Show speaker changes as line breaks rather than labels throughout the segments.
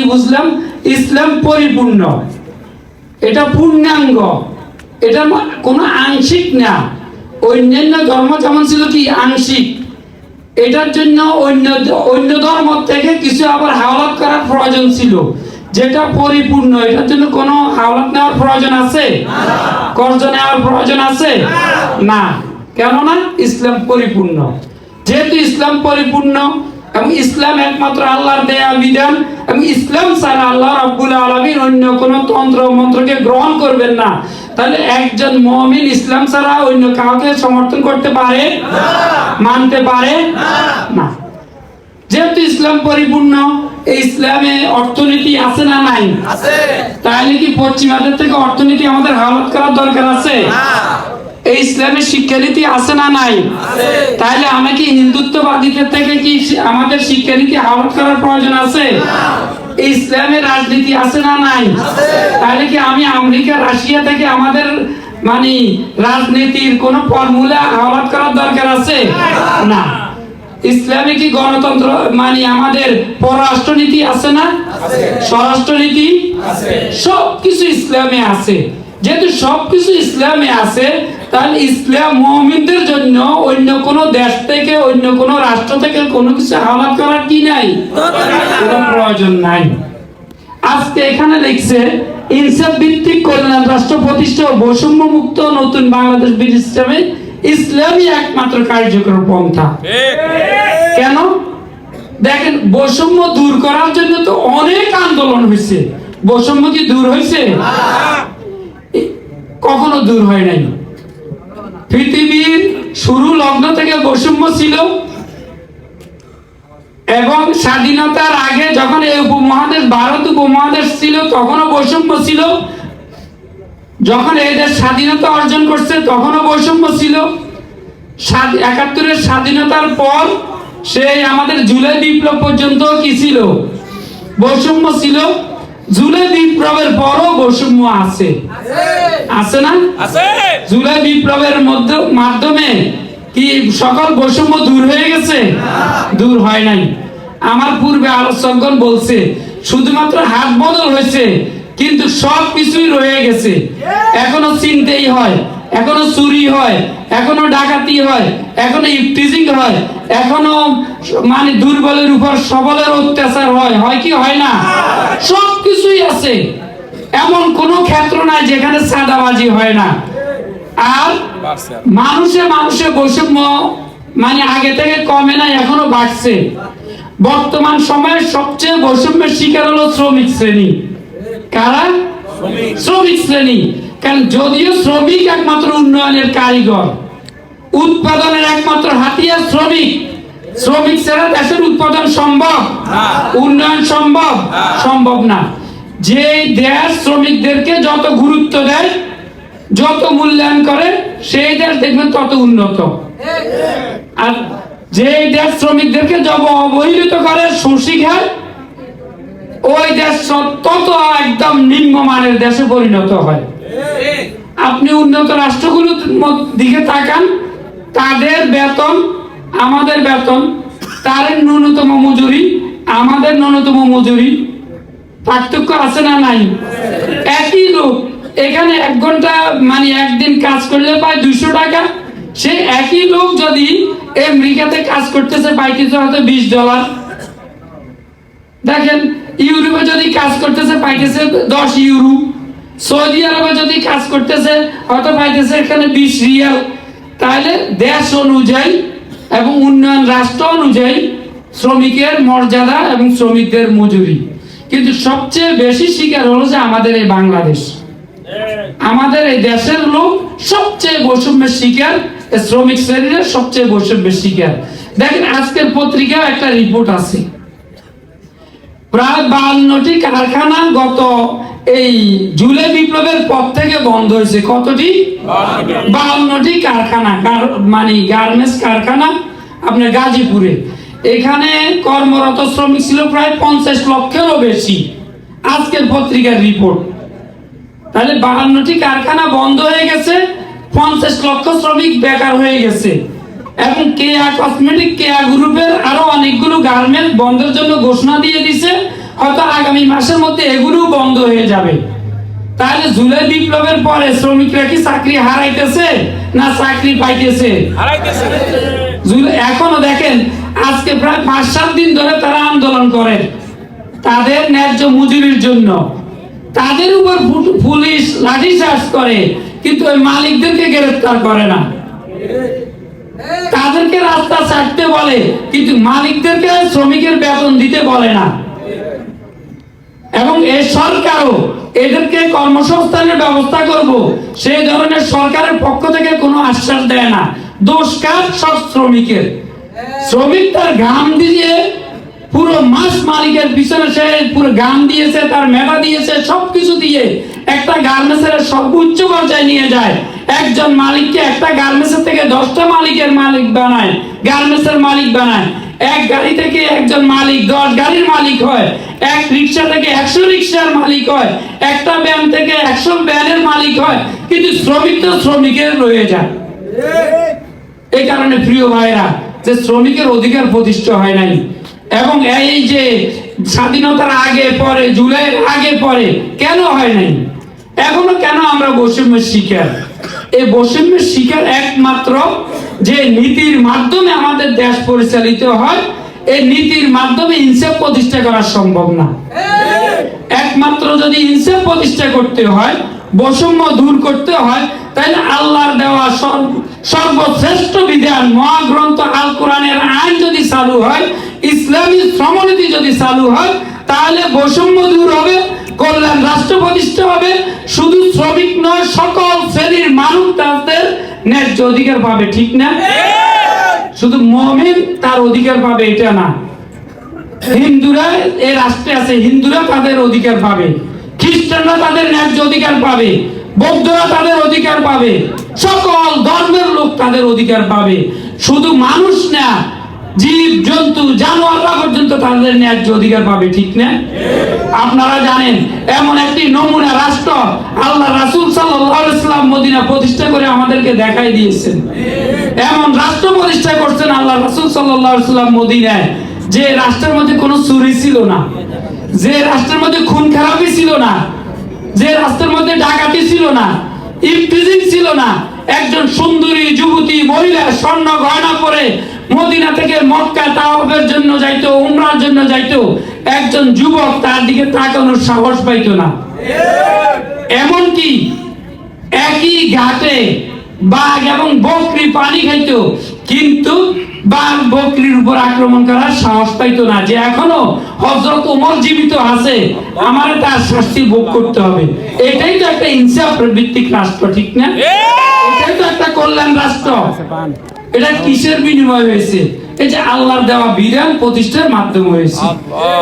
বুঝলাম ইসলাম পরিপূর্ণ, এটা পূর্ণাঙ্গ, এটা কোনো আংশিক না। অন্যান্য ধর্ম যেমন ছিল কি আংশিক, এটার জন্য অন্য ধর্ম থেকে কিছু আবার হাওলাত করার প্রয়োজন ছিল, যেটা পরিপূর্ণ। এটার জন্য কোনো হাওলাত নেওয়ার প্রয়োজন আছে? কর্জ নেওয়ার প্রয়োজন আছে না। কেননা ইসলাম পরিপূর্ণ। যেহেতু ইসলাম পরিপূর্ণ এবং ইসলাম একমাত্র আল্লাহর দেয়া বিধান, এবং ইসলাম ছাড়া আল্লাহ রাব্বুল আলামিন অন্য কোন তন্ত্র মন্ত্রকে গ্রহণ করবেন না, তাহলে একজন মুমিন ইসলাম ছাড়া অন্য কাউকে সমর্থন করতে পারে না, মানতে পারে না। যেহেতু ইসলাম পরিপূর্ণ, এই ইসলামে অর্থনীতি আছে না নাই? আছে। তাহলে কি পশ্চিমাদের থেকে অর্থনীতি আমাদের হাওলাত করার দরকার আছে? না। এই ইসলামের শিক্ষানীতি আছে না নাই? আছে। তাহলে আমি কি হিন্দুত্ববাদীদের থেকে কি আমাদের শিক্ষানীতি হাওলাত করার প্রয়োজন আছে? না। এই ইসলামের রাজনীতি আছে না নাই? আছে। তাহলে কি আমি আমেরিকা রাশিয়া থেকে আমাদের মানে রাজনীতির কোন ফর্মুলা হাওলাত করার দরকার আছে? না। ইসলামে কি গণতন্ত্র মানে আমাদের পররাষ্ট্রনীতি আছে না? আছে। স্বরাষ্ট্রনীতি আছে। সবকিছু ইসলামে আছে। যেহেতু সবকিছু ইসলামে আছে, তাহলে ইসলাম মুমিনদের জন্য অন্য কোন দেশ থেকে অন্য কোন রাষ্ট্র থেকে কোনো কিছু হাওলাত করার কি নাই, কোনো প্রয়োজন নাই। আজকে এখানে লিখছে ইনসাফ ভিত্তিক কল্যাণ রাষ্ট্র প্রতিষ্ঠা ও বৈষম্য মুক্ত নতুন বাংলাদেশ সিস্টেমে ইসলামই একমাত্র কার্যকর পন্থা। কেন? দেখেন, বৈষম্য দূর করার জন্য তো অনেক আন্দোলন হয়েছে। বৈষম্য কি দূর হয়েছে? কখনো দূর হয় নাই। পৃথিবীর শুরু লগ্ন থেকে বৈষম্য ছিল, এবং স্বাধীনতার আগে যখন এই উপমহাদেশ ভারত উপমহাদেশ ছিল তখনও বৈষম্য ছিল, যখন এই দেশ স্বাধীনতা অর্জন করছে তখনও বৈষম্য ছিল। ৭১-এর স্বাধীনতার পর সেই আমাদের জুলাই বিপ্লব পর্যন্ত কি ছিল? বৈষম্য ছিল। জুলাই বিপ্লবের পরও বৈষম্য আছে, আছে না? আছে। জুলাই বিপ্লবের মাধ্যমে কি সকল বৈষম্য দূর হয়ে গেছে? দূর হয় নাই। আমার পূর্বে আলোচকগণ বলছে শুধুমাত্র হাত বদল হয়েছে, কিন্তু সব কিছুই রয়ে গেছে। এখনো চিনতেই হয়, এখনো চুরি হয়, এখনো ডাকাতি হয়, এখনো ইফটিজিং হয়, এখনো মানে দুর্বলের উপর সবলের অত্যাচার হয়, হয় কি হয় না? সব কিছুই আছে। এমন কোন ক্ষেত্র নাই যেখানে সাদাবাজি হয় না। আর মানুষে বৈষম্য মানে আগে থেকে কমে নাই, এখনো বাড়ছে। বর্তমান সময়ে সবচেয়ে বৈষম্যের শিকার হলো শ্রমিক শ্রেণী। কারা? শ্রমিক শ্রেণী। কারণ যদিও শ্রমিক একমাত্র উন্নয়নের কারিগর, উৎপাদনের একমাত্র হাতিয়ার শ্রমিক। শ্রমিক ছাড়া দেশের উৎপাদন সম্ভব? উন্নয়ন সম্ভব? সম্ভব না। যে দেশ শ্রমিকদেরকে যত গুরুত্ব দেয়, যত মূল্যায়ন করে, সেই দেশ দেখবেন তত উন্নত। আর যে দেশ শ্রমিকদেরকে যত অবহেলিত করে, শোষী খায়, ওই দেশ তত একদম নিম্নমানের দেশে পরিণত হয়। আপনি উন্নত রাষ্ট্রগুলোর দিকে তাকান, তাদের বেতন আমাদের বেতন, তাদের ন্যূনতম মজুরি আমাদের ন্যূনতম মজুরি, পার্থক্য আছে না নাই? একই লোক এখানে 1 ঘন্টা মানে একদিন কাজ করলে পায় 200 টাকা, সেই একই লোক যদি আমেরিকাতে কাজ করতেছে পাইতেছে হয়তো $20। দেখেন, ইউরোপে যদি কাজ করতেছে পাইতেছে 10 ইউরো, সৌদি আরবে যদি কাজ করতেছে হয়তো পাইতেছে এখানে 20 রিয়াল। তাহলে দেশ অনুযায়ী এবং উন্নয়ন রাষ্ট্র অনুযায়ী শ্রমিকের মর্যাদা এবং শ্রমিকদের মজুরি। কিন্তু সবচেয়ে বেশি শিকার হলো যে আমাদের এই বাংলাদেশ, আমাদের এই দেশের লোক সবচেয়ে বৈষম্যের শিকার, শ্রমিক শ্রেণীর সবচেয়ে বৈষম্যের শিকার। দেখেন, আজকের পত্রিকায় একটা রিপোর্ট আছে, প্রায় 52টি কারখানা গত এই জুলাই বিপ্লবের পর থেকে বন্ধ হয়েছে। কতটি? 52টি কারখানা, মানে গার্মেন্টস কারখানা আপনার গাজীপুরে। এখানে কর্মরত শ্রমিক ছিল প্রায় 50 লক্ষেরও বেশি, আজকের পত্রিকার রিপোর্ট। তাহলে 52টি কারখানা বন্ধ হয়ে গেছে, 50 লক্ষ শ্রমিক বেকার হয়ে গেছে। এবং কেয়া কসমেটিক, কেয়া গ্রুপের আরো অনেকগুলো গার্মেন্টস বন্ধের জন্য ঘোষণা দিয়ে দিছে, হয়তো আগামী মাসের মধ্যে এগুলো বন্ধ হয়ে যাবে। তাহলে জুলাই বিপ্লবের পরে শ্রমিকরা কি চাকরি হারাইতেছে না চাকরি পাইতেছে? এখনো দেখেন, আজকে প্রায় 5-7 দিন ধরে তারা আন্দোলন করে তাদের ন্যায্য মজুরির জন্য। তাদের উপর পুলিশ লাঠিচার্জ করে, কিন্তু ওই মালিকদেরকে গ্রেফতার করে না। তাদেরকে রাস্তা ছাড়তে বলে, কিন্তু মালিকদেরকে শ্রমিকের বেতন দিতে বলে না। এবং এই সরকারও এদেরকে কর্মসংস্থানের ব্যবস্থা করব সেই ধরনের সরকারের পক্ষ থেকে কোনো আশ্বাস দেয় না। দোষ কার? সব শ্রমিকের। শ্রমিক তার ঘাম দিয়ে পুরো মাস মালিকের পিছনে সে পুরো ঘাম দিয়েছে, তার মেধা দিয়েছে, সবকিছু দিয়ে একটা গার্মেন্টসের সর্বোচ্চ পর্যায়ে নিয়ে যায়। একজন মালিককে একটা গার্মেন্টস থেকে 10টা মালিকের মালিক বানায়, গার্মেন্টসের মালিক বানায়। এক গাড়ি থেকে একজন মালিক 10 গাড়ির মালিক হয়, এক রিক্সা থেকে 100 রিক্সার মালিক হয়, একটা ভ্যান থেকে 100 ভ্যানের মালিক হয়, কিন্তু শ্রমিক তো শ্রমিকের রয়ে যায়। এই কারণে প্রিয় ভাইরা, যে শ্রমিকের অধিকার প্রতিষ্ঠা হয় নাই। এবং এই যে স্বাধীনতার আগে পরে, জুলাইয়ের আগে পরে কেন হয় নাই? এখনো কেন আমরা বৈষম্যের শিকার? এই বৈষম্যের শিকার একমাত্র যে নীতির মাধ্যমে আমাদের দেশ পরিচালিত হয়, এই নীতির মাধ্যমে ইনসাফ প্রতিষ্ঠা করা সম্ভব না। একমাত্র যদি ইনসাফ প্রতিষ্ঠা করতে হয়, বৈষম্য দূর করতে হয়, তাহলে আল্লাহর দেওয়া সর্বশ্রেষ্ঠ বিধান মহাগ্রন্থ আল কোরআনের আইন যদি চালু হয়, ইসলামী শ্রমনীতি যদি চালু হয়, তাহলে বৈষম্য দূর হবে, কল্যাণ রাষ্ট্র প্রতিষ্ঠা হবে। শুধু শ্রমিক নয়, সকল শ্রেণীর মানুষ তাদের ন্যায্য অধিকার পাবে, ঠিক না? শুধু মুমিন তার অধিকার পাবে এটা না। হিন্দুরা এই রাষ্ট্রে আছে, হিন্দুরা তাদের অধিকার পাবে, খ্রিস্টানরা তাদের ন্যায্য অধিকার পাবে, বৌদ্ধরা তাদের অধিকার পাবে, সকল ধর্মের লোক তাদের অধিকার পাবে। শুধু মানুষ না, জীব জন্তু জানোয়াররা পর্যন্ত তাদের ন্যায্য অধিকার পাবে, ঠিক না? আপনারা জানেন, এমন একটি নমুনা রাষ্ট্র আল্লাহ রাসূল সাল্লাল্লাহু আলাইহি ওয়াসাল্লাম মদিনা প্রতিষ্ঠা করে আমাদেরকে দেখাই দিয়েছেন। এমন রাষ্ট্র প্রতিষ্ঠা করছেন আল্লাহ রাসূল সাল্লাল্লাহু আলাইহি ওয়াসাল্লাম মদিনায়, যে রাষ্ট্রের মধ্যে কোনো চুরি ছিল না, যে রাষ্ট্রের মধ্যে খুন খারাপি ছিল না, যে রাষ্ট্রের মধ্যে ডাকাতি ছিল না, ইফতিজিং ছিল না। একজন সুন্দরী যুবতী মহিলা স্বর্ণ গয়না পরে মদিনা থেকে মক্কা তাওয়াফের জন্য যাইতো, উমরার জন্য যাইতো, একজন যুবক তার দিকে তাকানোর সাহস পাইতো না। এমনকি একই ঘাটে বাঘ এবং বকরি পানি খাইতো, কিন্তু বাঘ বকরির উপর আক্রমণ করার সাহস পাইতো না, যে এখনো হযরত ওমর জীবিত আছে, আমারে তার শাস্তি ভোগ করতে হবে। এটাই তো একটা ইনসাফ ভিত্তিক রাষ্ট্র, ঠিক না? এটাই তো একটা কল্যাণ রাষ্ট্র। এটা কিসের বিনিময় হয়েছে? এই যে আল্লাহর দেওয়া বিধান প্রতিষ্ঠার মাধ্যমে হয়েছে।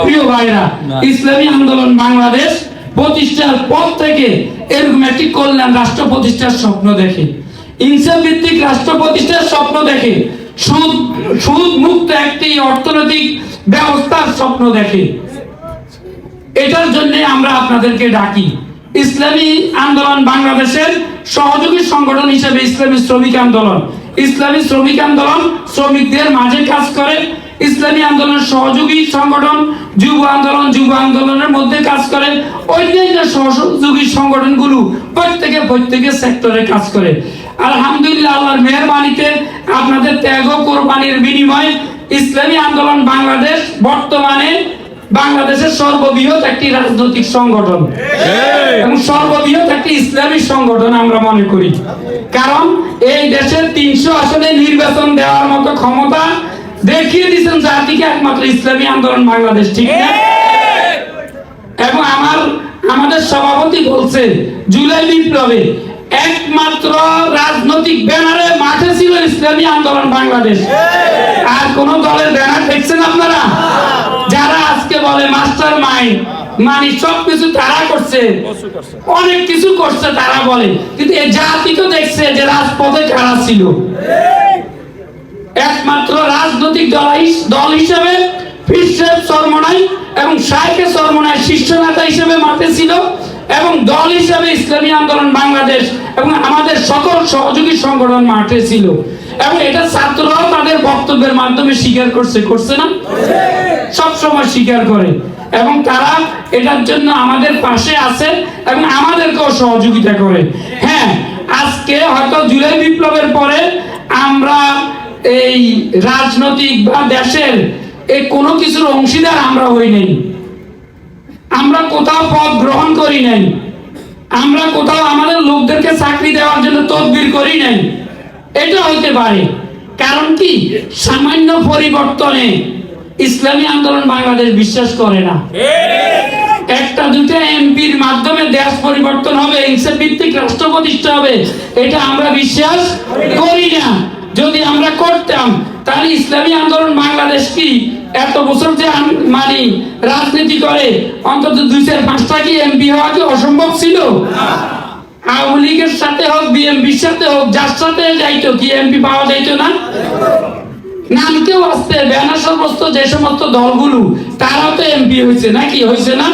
প্রিয় ভাইরা, ইসলামী আন্দোলন বাংলাদেশ প্রতিষ্ঠার পর থেকে এরকম একটি কল্যাণ রাষ্ট্র প্রতিষ্ঠার স্বপ্ন দেখে, ইনসাফ ভিত্তিক রাষ্ট্র প্রতিষ্ঠার স্বপ্ন দেখে, সুদ মুক্ত একটি অর্থনৈতিক ব্যবস্থার স্বপ্ন দেখে। এটার জন্য আমরা আপনাদেরকে ডাকি। ইসলামী আন্দোলন বাংলাদেশের সহযোগী সংগঠন হিসেবে ইসলামী শ্রমিক আন্দোলন, ইসলামী শ্রমিক আন্দোলন শ্রমিকদের মাঝে কাজ করে। ইসলামী আন্দোলনের সহযোগী সংগঠন যুব আন্দোলন, যুব আন্দোলনের মধ্যে কাজ করে। অন্যান্য সহযোগী সংগঠনগুলো প্রত্যেকে সেক্টরে কাজ করে। আলহামদুলিল্লাহ, আল্লাহর মেহেরবানিতে আপনাদের ত্যাগ ও কোরবানির বিনিময়ে ইসলামী আন্দোলন বাংলাদেশ বর্তমানে বাংলাদেশের সর্ববৃহৎ একটি রাজনৈতিক সংগঠন এবং সর্ববৃহৎ একটি ইসলামী সংগঠন আমরা মনে করি। কারণ এই দেশের 300 আসনে নির্বাচন দেওয়ার মতো ক্ষমতা দেখিয়ে দিয়েছেন জাতিকে একমাত্র ইসলামী আন্দোলন বাংলাদেশ, ঠিক না? এবং আমাদের সভাপতি বলছে, জুলাই বিপ্লবে একমাত্র রাজনৈতিক ব্যানারে মাঠে ছিল ইসলামী আন্দোলন বাংলাদেশ। আর কোন দলের ব্যানার দেখছেন আপনারা? যারা আজকে বলে মাস্টার মাইন্ড, মানে সবকিছু তারা করছে, অনেক কিছু করছে তারা বলে, কিন্তু এই জাতি তো দেখছে যে রাজপথে কারা ছিল। একমাত্র রাজনৈতিক দল হিসেবে পীর সাহেব চরমনাই এবং শাইখে চরমনাই শীর্ষ নেতা হিসেবে মাঠে ছিল, এবং দল হিসেবে ইসলামী আন্দোলন বাংলাদেশ এবং আমাদের সকল সহযোগী সংগঠন মাঠে ছিল। এবং এটা ছাত্ররাও তাদের বক্তব্যের মাধ্যমে স্বীকার করছে না? সব সময় স্বীকার করে। এবং তারা এটার জন্য আমাদের পাশে আছে এবং আমাদেরকেও সহযোগিতা করে। হ্যাঁ, আজকে হয়তো জুলাই বিপ্লবের পরে আমরা এই রাজনৈতিক বা দেশের এই কোনো কিছুর অংশীদার আমরা হই নাই, আমরা কোথাও পদ গ্রহণ করি নাই, আমরা কোথাও আমাদের লোকদেরকে চাকরি দেওয়ার জন্য তদবির করি নাই। এটা হইতে পারে, কারণ কি সামান্য পরিবর্তনে ইসলামী আন্দোলন বাংলাদেশ বিশ্বাস করে না। একটা দুটা এমপির মাধ্যমে দেশ পরিবর্তন হবে, ইনসাফ ভিত্তিক রাষ্ট্র প্রতিষ্ঠা হবে, এটা আমরা বিশ্বাস করি না। যদি আমরা করতাম তাহলে ইসলামী আন্দোলন বাংলাদেশ কি এত বছর যে মানে রাজনীতি করে অন্তত 2-5টা কি এমপি হওয়া কি অসম্ভব ছিল? আওয়ামী লীগের সাথে হোক, বিএনপির সাথে হোক, যার সাথে যাইতো কি এমপি পাওয়া যাইতো না? নামকেও আসতে ব্যানার সমস্ত যে সমস্ত দলগুলো তারাও তো এমপি হয়েছে, নাকি হয়েছে না?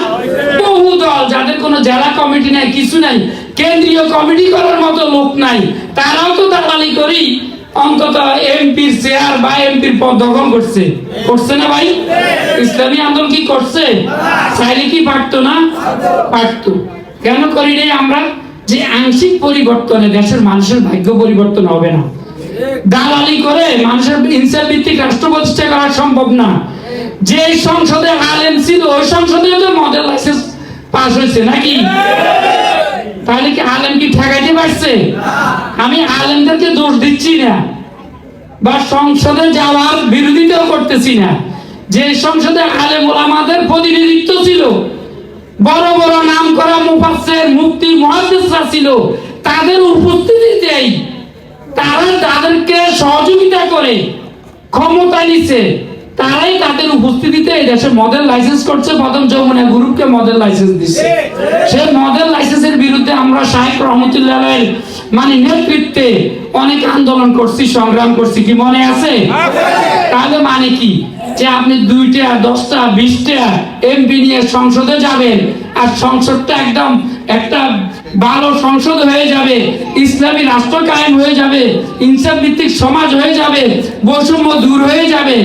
বহু দল যাদের কোনো জেলা কমিটি নাই, কিছু নাই, কেন্দ্রীয় কমিটি করার মতো লোক নাই, তারাও তো দালালি করি অন্তত এমপির চেয়ার বা এমপির পদ দখল করছে। করছে না ভাই? ইসলামী আন্দোলন কি করছে? চাইলে কি পারতো না? পারতো। কেন করি নাই আমরা? যে আংশিক পরিবর্তনে দেশের মানুষের ভাগ্য পরিবর্তন হবে না। দালালি করে মানুষের ইনসাফ ভিত্তিক রাষ্ট্র প্রতিষ্ঠা করা সম্ভব না। যে সংসদে আলেম ছিল ওই সংসদে তো মডেল লাইসেন্স পাস হয়েছে, নাকি? তাহলে কি আলেম কি ঠেকাইতে পারছে? আমি আলেমদেরকে দোষ দিচ্ছি না বা সংসদে যাওয়ার বিরোধিতাও করতেছি না। যে সংসদে আলেম ওলামাদের প্রতিনিধিত্ব ছিল, বড় বড় নাম করা মুফাসসির মুফতি মুহাদ্দিসরা ছিল, তাদের উপস্থিতিতেই তারা তাদেরকে সহযোগিতা করে ক্ষমতা নিচ্ছে, তারাই তাদের উপস্থিতিতে এই দেশে মডেল লাইসেন্স করছে। প্রথম যমুনা গ্রুপকে মডেল লাইসেন্স দিচ্ছে। সেই মডেল লাইসেন্সের বিরুদ্ধে আমরা শাইখ রহমতুল্লাহ আলাইহির মানে নেতৃত্বে অনেক আন্দোলন করছি, সংগ্রাম করছি, কি মনে আছে? তাহলে মানে কি যে আপনি 2টা 10টা 20টা এমপি নিয়ে সংসদে যাবেন আর সংসদটা একদম একটা ভালো সংসদ হয়ে যাবে, ইসলামী রাষ্ট্র কায়েম হয়ে যাবে, ইনসাফ ভিত্তিক সমাজ হয়ে যাবে, বৈষম্য দূর হয়ে যাবে?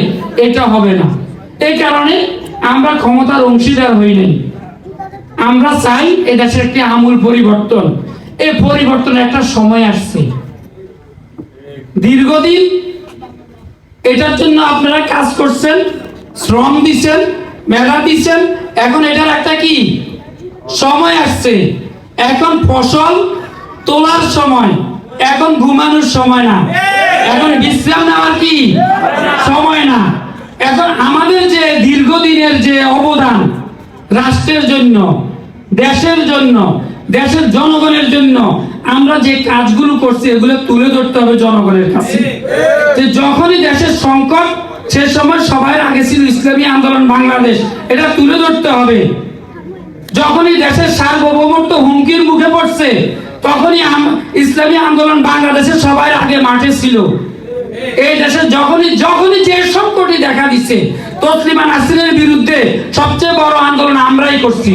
এটা হবে না। এই কারণে আমরা ক্ষমতার অংশীদার হই নাই। আমরা চাই এই দেশের একটি আমূল পরিবর্তন। এই পরিবর্তনের একটা সময় আসছে, দীর্ঘদিন এটার জন্য আপনারা কাজ করছেন, শ্রম দিচ্ছেন, মেধা দিচ্ছেন, এখন এটার একটা কি সময় আসছে। এখন ফসল তোলার সময়, এখন ঘুমানোর সময় না, এখন বিশ্রাম নেওয়ার কি সময় না। এখন আমাদের যে দীর্ঘদিনের যে অবদান রাষ্ট্রের জন্য, দেশের জন্য, দেশের জনগণের জন্য আমরা যে কাজগুলো করছি এগুলো তুলে ধরতে হবে জনগণের কাছে। যখনই দেশের সংকট, সে সময় সবাই আগে ছিল ইসলামী আন্দোলন বাংলাদেশ, এটা তুলে ধরতে হবে। যখনই দেশের সার্বভৌমত্ব হুমকির মুখে পড়ছে তখনই ইসলামী আন্দোলন বাংলাদেশের সবাই আগে মাঠে ছিল। এই দেশে যখনই যে সংকটই দেখা দিচ্ছে, তসলিমা নাসরিনের বিরুদ্ধে সবচেয়ে বড় আন্দোলন আমরাই করছি,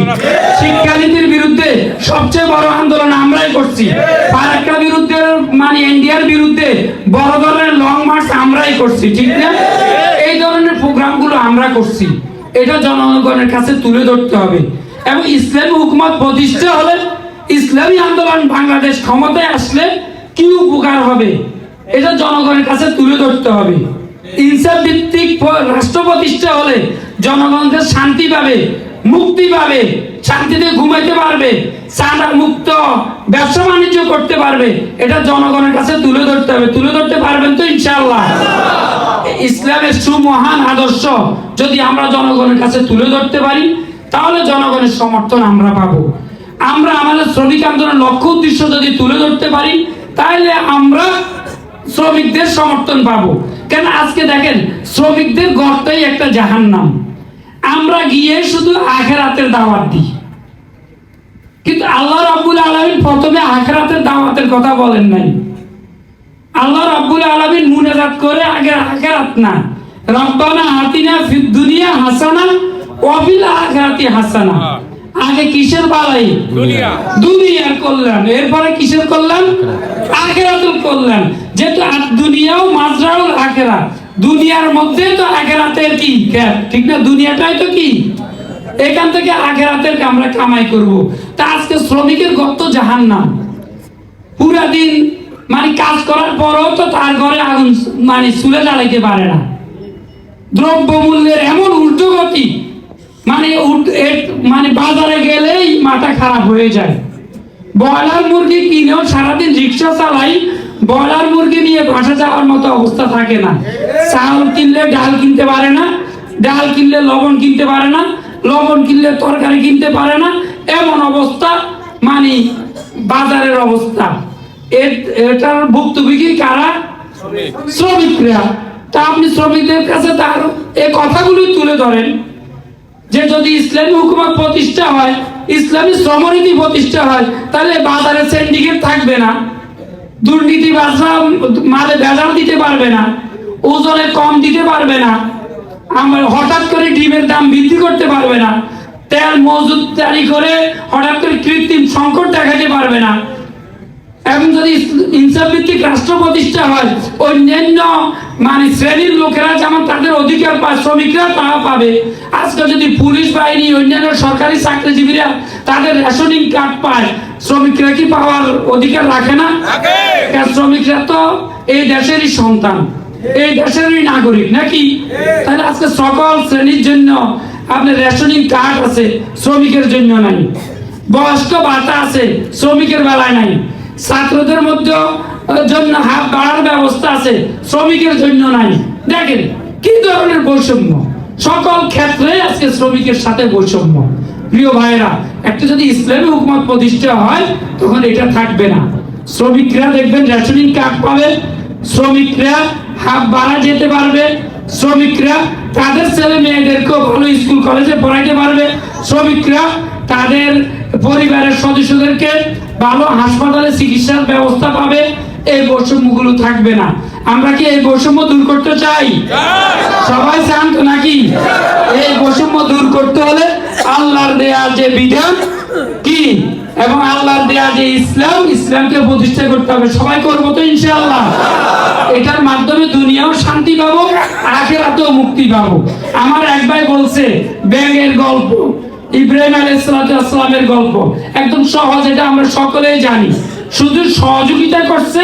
শিক্ষানীতির বিরুদ্ধে সবচেয়ে বড় আন্দোলন আমরাই করছি, ফারাক্কা বিরুদ্ধে মানে ইন্ডিয়ার বিরুদ্ধে বড় ধরনের লং মার্চ আমরাই করছি, ঠিক না? এই ধরনের প্রোগ্রামগুলো আমরা করছি। এটা জনগণের কাছে তুলে ধরতে হবে। এবং ইসলামী হুকুমত প্রতিষ্ঠা হলে, ইসলামী আন্দোলন বাংলাদেশ ক্ষমতায় আসলে কি উপকার হবে এটা জনগণের কাছে তুলে ধরতে হবে। ইনসাফ ভিত্তিক রাষ্ট্র প্রতিষ্ঠা হলে জনগণের শান্তি পাবে, মুক্তি পাবে, শান্তিতে ঘুমাইতে পারবে, চাঁদা মুক্ত ব্যবসা বাণিজ্য করতে পারবে। এটা জনগণের কাছে তুলে ধরতে হবে। তুলে ধরতে পারবেন তো ইনশাআল্লাহ? ইসলামের সুমহান আদর্শ যদি আমরা জনগণের কাছে তুলে ধরতে পারি তাহলে জনগণের সমর্থন আমরা পাবো। আমরা আমাদের শ্রমিক আন্দোলনের লক্ষ্য উদ্দেশ্য যদি তুলে ধরতে পারি তাহলে আমরা শ্রমিকদের সমর্থন পাবো। কেন আজকে দেখেন শ্রমিকদের ঘরটাই একটা জাহান্নাম। আমরা গিয়ে শুধু আখিরাতের দাওয়াত দিই, কিন্তু আল্লাহ রাব্বুল আলামিন প্রথমে আখিরাতের দাওয়াতের কথা বলেন নাই। আল্লাহ রাব্বুল আলামিন মুনাজাত করে আগে আখিরাত না, রব্বানা আতিনা ফিদ দুনিয়া হাসানা ওয়া ফিল আখিরাতি হাসানা। আগে কিসের বালাই? দুনিয়ার কল্যাণ। এরপরে কিসের কল্যাণ? আখিরাতুল কল্যাণ। যেহেতু দুনিয়াও মাজরাউল আখিরাত, দুনিয়ার মধ্যে তো আখিরাতের কি গ্যাপ, ঠিক না? দুনিয়াটাই তো কি এখান থেকে আখেরাতের আমরা কামাই করব। তা আজকে শ্রমিকের গর্ত জাহান্নাম। পুরা দিন মানে কাজ করার পরও তো তার ঘরে আগুন মানে চুলে জ্বালাইতে পারে না। দ্রব্য মূল্যের এমন ঊর্ধ্বগতি, মানে বাজারে গেলেই মাথা খারাপ হয়ে যায়। ব্রয়লার মুরগি কিনেও সারাদিন রিক্সা চালাই, ব্রয়লার মুরগি নিয়ে বাসা যাওয়ার মতো অবস্থা থাকে না। চাউল কিনলে ডাল কিনতে পারে না, ডাল কিনলে লবণ কিনতে পারে না, লবণ কিনলে তরকারি কিনতে পারে না, এমন অবস্থা মানে বাজারের অবস্থা। এটার ভুক্তভোগী কারা? শ্রমিকরা। তা আপনি শ্রমিকদের কাছে তার এই কথাগুলি তুলে ধরেন যে যদি ইসলামী হুকুমত প্রতিষ্ঠা হয়, ইসলামী শ্রমনীতি প্রতিষ্ঠা হয়, তাহলে বাজারে সিন্ডিকেট থাকবে না, দুর্নীতিবাজরা মালে ভেজাল দিতে পারবে না, ওজনে কম দিতে পারবে না, আমরা হঠাৎ করে ডিমের দাম বৃদ্ধি করতে পারবে না, তেল মজুদ জারি করে হঠাৎ করে কৃত্রিম সংকট দেখাতে পারবে না। এবং যদি ইনসাফ ভিত্তিক রাষ্ট্র প্রতিষ্ঠা হয়, অন্যান্য মানে শ্রেণীর লোকেরা যেমন তাদের অধিকার পায়, শ্রমিকরা তাও পাবে। আজকে যদি পুলিশ বাহিনী, অন্যান্য সরকারি চাকরিজীবীরা তাদের রেশনিং কার্ড পায়, শ্রমিকরা কি পাওয়ার অধিকার রাখে না? শ্রমিকরা তো এই দেশেরই সন্তান, এই দেশেরই নাগরিক নাকি? তাহলে আজকে সকল শ্রেণীর জন্য আপনার রেশনিং কার্ড আছে, শ্রমিকের জন্য নাই। বয়স্ক ভাতা আছে, শ্রমিকের বেলায় নাই। ছাত্রদের মধ্যে জন্য হাত বাড়ার ব্যবস্থা আছে, শ্রমিকের জন্য নাই। দেখেন কি ধরনের বৈষম্য, সকল ক্ষেত্রে আজকে শ্রমিকের সাথে বৈষম্য। প্রিয় ভাইরা, একটা যদি ইসলামী হুকুমত প্রতিষ্ঠা হয় তখন এটা থাকবে না। শ্রমিকরা দেখবেন রেশনিং কার্ড পাবে, শ্রমিকরা হাত বাড়া যেতে পারবে, শ্রমিকরা তাদের ছেলে মেয়েদেরকেও ভালো স্কুল কলেজে পড়াইতে পারবে, শ্রমিকরা তাদের পরিবারের সদস্যদেরকে ভালো হাসপাতালে চিকিৎসার ব্যবস্থা পাবে। এই বৈষম্যগুলো থাকবে না। আমরা কি এই বৈষম্য দূর করতে চাই? সবাই চান তো নাকি? এই বৈষম্য দূর করতে হলে আল্লাহর দেয়া যে বিধান কি এবং আল্লাহর দেয়া যে ইসলাম, ইসলামকে প্রতিষ্ঠা করতে হবে। সবাই করবো তো ইনশাআল্লাহ? এটার মাধ্যমে দুনিয়াও শান্তি পাবো, আখিরাতেও মুক্তি পাবো। আমার এক ভাই বলছে ব্যাঙের গল্প, ইব্রাহিম আলাইহিস সালামের গল্প, একদম সহজ, এটা আমরা সকলেই জানি। শুধু সহযোগিতা করছে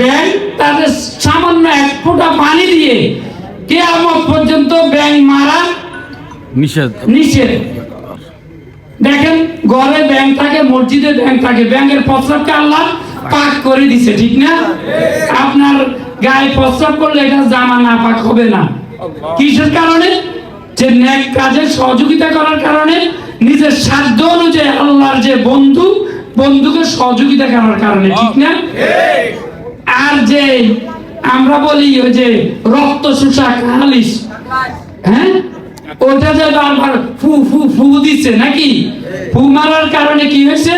ব্যাঙ, তাদের সামান্য এক ফোঁটা পানি দিয়ে কিয়ামত পর্যন্ত ব্যাঙ মারা নিষেধ। দেখেন ঘরে ব্যাঙ থাকে, মসজিদে ব্যাঙ থাকে, ব্যাঙের প্রস্রাবকে আল্লাহ পাক করে দিছে, ঠিক না? আপনার গায়ে প্রস্রাব করলে এটা জামা না পাক হবে না। কিসের কারণে? যে নেক কাজে সহযোগিতা করার কারণে, নিজের সাধ্য অনুযায়ী আল্লাহর যে বন্ধুকে সহযোগিতা করার কারণে, ঠিক না? আর যে আমরা বলি ওই যে রক্ত শোষা খালিস, হ্যাঁ, ওটা যে বারবার ফু ফু ফু দিচ্ছে নাকি? ফু মারার কারণে কি হয়েছে?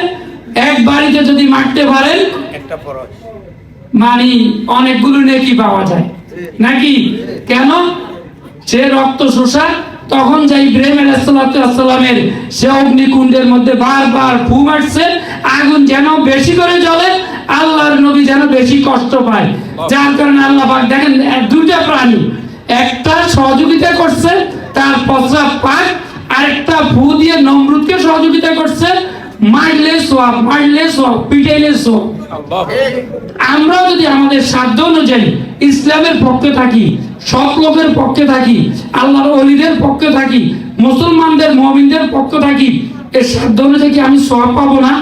এক বাড়িতে যদি মারতে পারেন মানে অনেকগুলো নেকি পাওয়া যায় নাকি? কেন? সে রক্ত শোষা, তখন যে ইব্রাহিম আলাইহিস সালামের সে অগ্নিকুণ্ডের মধ্যে বারবার ফু মারছে, আগুন যেন বেশি করে জ্বলে, আল্লাহর নবী যেন বেশি কষ্ট পায়। যার কারণে আল্লাহ পাক দেখেন দুইটা প্রাণী, একটা সহযোগিতা করছে তার প্রস্রাব পাক, আরেকটা ফু দিয়ে নমরুদকে সহযোগিতা করছে, মারলে সোয়াব, মারলে সোয়াব, পিটাইলে সোয়াব। আমরা যদি আমাদের সাধ্য অনুযায়ী ইসলামের পক্ষে থাকি, সৎ লোকের পক্ষে থাকি, আল্লাহর ওলিদের পক্ষে থাকি, মুসলমানদের মুমিনদের পক্ষে থাকি, এর সাধ্য অনুযায়ী কি আমি সওয়াব পাবো না?